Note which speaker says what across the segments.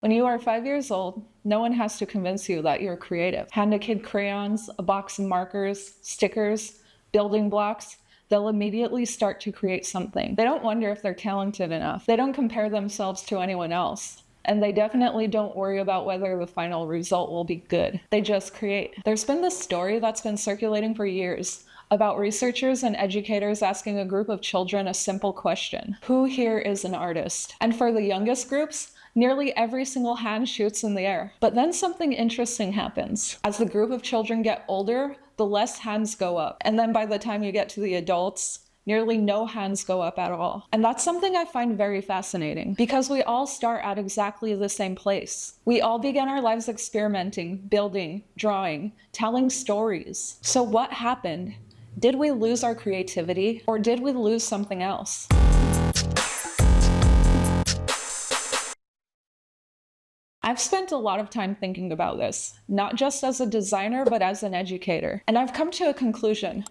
Speaker 1: When you are 5 years old, no one has to convince you that you're creative. Hand a kid crayons, a box of markers, stickers, building blocks. They'll immediately start to create something. They don't wonder if they're talented enough. They don't compare themselves to anyone else. And they definitely don't worry about whether the final result will be good. They just create. There's been this story that's been circulating for years about researchers and educators asking a group of children a simple question: who here is an artist? And for the youngest groups, nearly every single hand shoots in the air. But then something interesting happens. As the group of children get older, the less hands go up. And then by the time you get to the adults, nearly no hands go up at all. And that's something I find very fascinating, because we all start at exactly the same place. We all begin our lives experimenting, building, drawing, telling stories. So what happened? Did we lose our creativity, or did we lose something else? I've spent a lot of time thinking about this, not just as a designer, but as an educator. And I've come to a conclusion.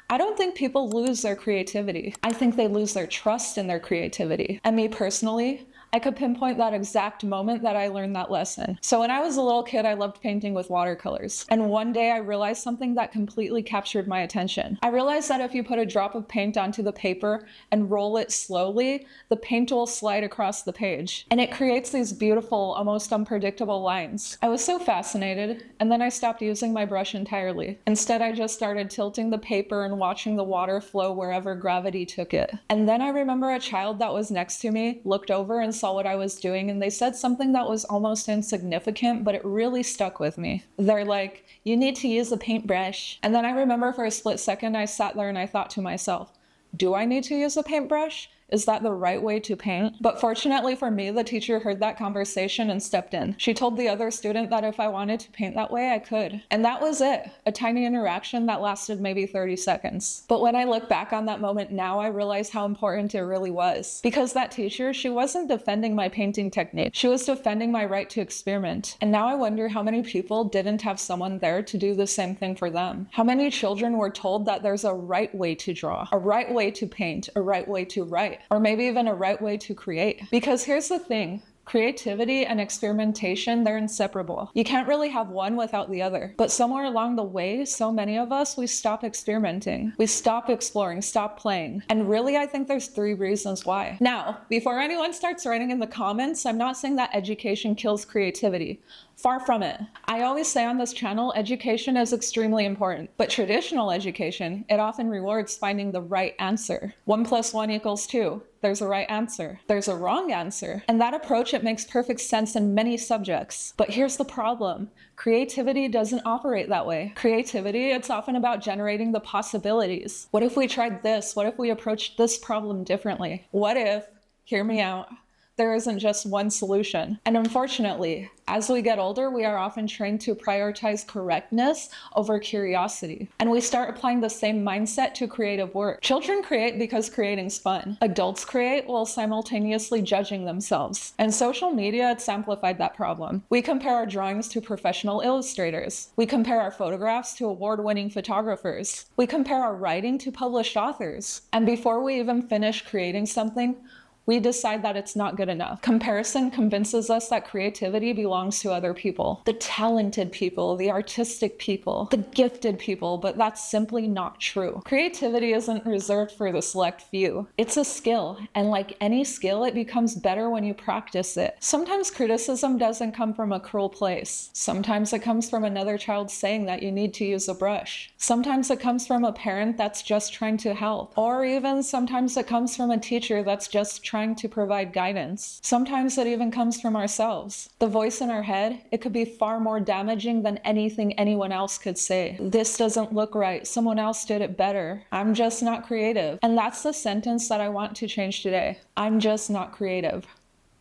Speaker 1: I don't think people lose their creativity. I think they lose their trust in their creativity. And me personally, I could pinpoint that exact moment that I learned that lesson. So when I was a little kid, I loved painting with watercolors. And one day I realized something that completely captured my attention. I realized that if you put a drop of paint onto the paper and roll it slowly, the paint will slide across the page. And it creates these beautiful, almost unpredictable lines. I was so fascinated, and then I stopped using my brush entirely. Instead, I just started tilting the paper and watching the water flow wherever gravity took it. And then I remember a child that was next to me looked over and saw what I was doing, and they said something that was almost insignificant, but it really stuck with me. They're like, "You need to use a paintbrush." And then I remember for a split second, I sat there and I thought to myself, do I need to use a paintbrush? Is that the right way to paint? But fortunately for me, the teacher heard that conversation and stepped in. She told the other student that if I wanted to paint that way, I could. And that was it, a tiny interaction that lasted maybe 30 seconds. But when I look back on that moment now, I realize how important it really was. Because that teacher, she wasn't defending my painting technique. She was defending my right to experiment. And now I wonder how many people didn't have someone there to do the same thing for them. How many children were told that there's a right way to draw, a right way to paint, a right way to write, or maybe even a right way to create. Because here's the thing. Creativity and experimentation, they're inseparable. You can't really have one without the other. But somewhere along the way, so many of us, we stop experimenting. We stop exploring, stop playing. And really, I think there's 3 reasons why. Now, before anyone starts writing in the comments, I'm not saying that education kills creativity. Far from it. I always say on this channel, education is extremely important, but traditional education, it often rewards finding the right answer. 1 + 1 = 2. There's a right answer. There's a wrong answer. And that approach, it makes perfect sense in many subjects. But here's the problem. Creativity doesn't operate that way. Creativity, it's often about generating the possibilities. What if we tried this? What if we approached this problem differently? What if, hear me out, there isn't just one solution? And unfortunately, as we get older, we are often trained to prioritize correctness over curiosity. And we start applying the same mindset to creative work. Children create because creating's fun. Adults create while simultaneously judging themselves. And social media, it's amplified that problem. We compare our drawings to professional illustrators. We compare our photographs to award-winning photographers. We compare our writing to published authors. And before we even finish creating something, we decide that it's not good enough. Comparison convinces us that creativity belongs to other people, the talented people, the artistic people, the gifted people, but that's simply not true. Creativity isn't reserved for the select few. It's a skill, and like any skill, it becomes better when you practice it. Sometimes criticism doesn't come from a cruel place. Sometimes it comes from another child saying that you need to use a brush. Sometimes it comes from a parent that's just trying to help. Or even sometimes it comes from a teacher that's just trying to provide guidance. Sometimes it even comes from ourselves. The voice in our head, it could be far more damaging than anything anyone else could say. This doesn't look right. Someone else did it better. I'm just not creative. And that's the sentence that I want to change today. I'm just not creative.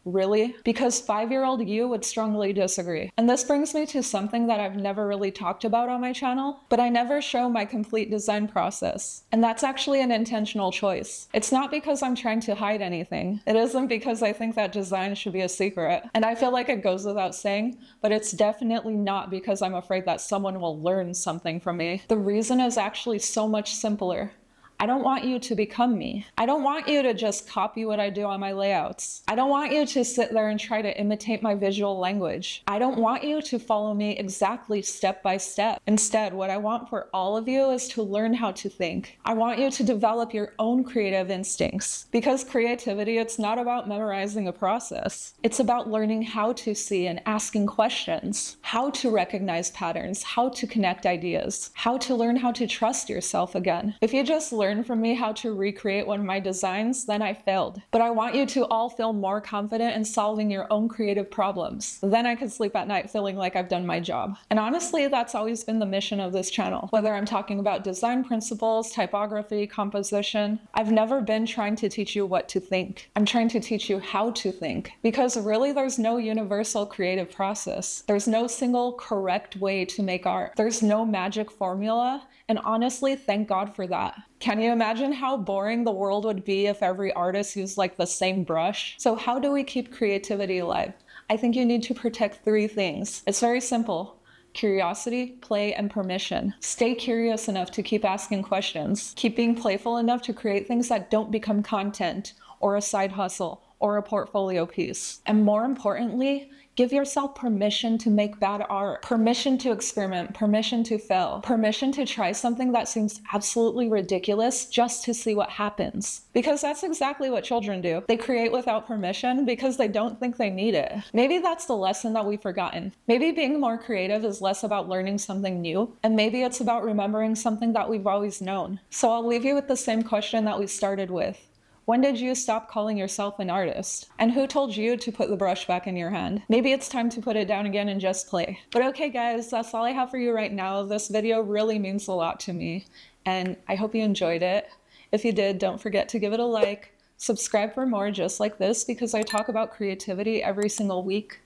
Speaker 1: Really? Because 5-year-old you would strongly disagree. And this brings me to something that I've never really talked about on my channel, but I never show my complete design process. And that's actually an intentional choice. It's not because I'm trying to hide anything. It isn't because I think that design should be a secret. And I feel like it goes without saying, but it's definitely not because I'm afraid that someone will learn something from me. The reason is actually so much simpler. I don't want you to become me. I don't want you to just copy what I do on my layouts. I don't want you to sit there and try to imitate my visual language. I don't want you to follow me exactly step by step. Instead, what I want for all of you is to learn how to think. I want you to develop your own creative instincts, because creativity, it's not about memorizing a process. It's about learning how to see and asking questions, how to recognize patterns, how to connect ideas, how to learn how to trust yourself again. If you just learn from me how to recreate one of my designs, then I failed. But I want you to all feel more confident in solving your own creative problems. Then I can sleep at night feeling like I've done my job. And honestly, that's always been the mission of this channel. Whether I'm talking about design principles, typography, composition, I've never been trying to teach you what to think. I'm trying to teach you how to think. Because really, there's no universal creative process. There's no single correct way to make art. There's no magic formula. And honestly, thank God for that. Can you imagine how boring the world would be if every artist used like the same brush? So how do we keep creativity alive? I think you need to protect 3 things. It's very simple. Curiosity, play, and permission. Stay curious enough to keep asking questions. Keep being playful enough to create things that don't become content or a side hustle or a portfolio piece. And more importantly, give yourself permission to make bad art, permission to experiment, permission to fail, permission to try something that seems absolutely ridiculous just to see what happens. Because that's exactly what children do. They create without permission because they don't think they need it. Maybe that's the lesson that we've forgotten. Maybe being more creative is less about learning something new, and maybe it's about remembering something that we've always known. So I'll leave you with the same question that we started with. When did you stop calling yourself an artist? And who told you to put the brush back in your hand? Maybe it's time to put it down again and just play. But okay guys, that's all I have for you right now. This video really means a lot to me, and I hope you enjoyed it. If you did, don't forget to give it a like, subscribe for more just like this, because I talk about creativity every single week.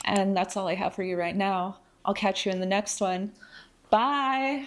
Speaker 1: And that's all I have for you right now. I'll catch you in the next one. Bye!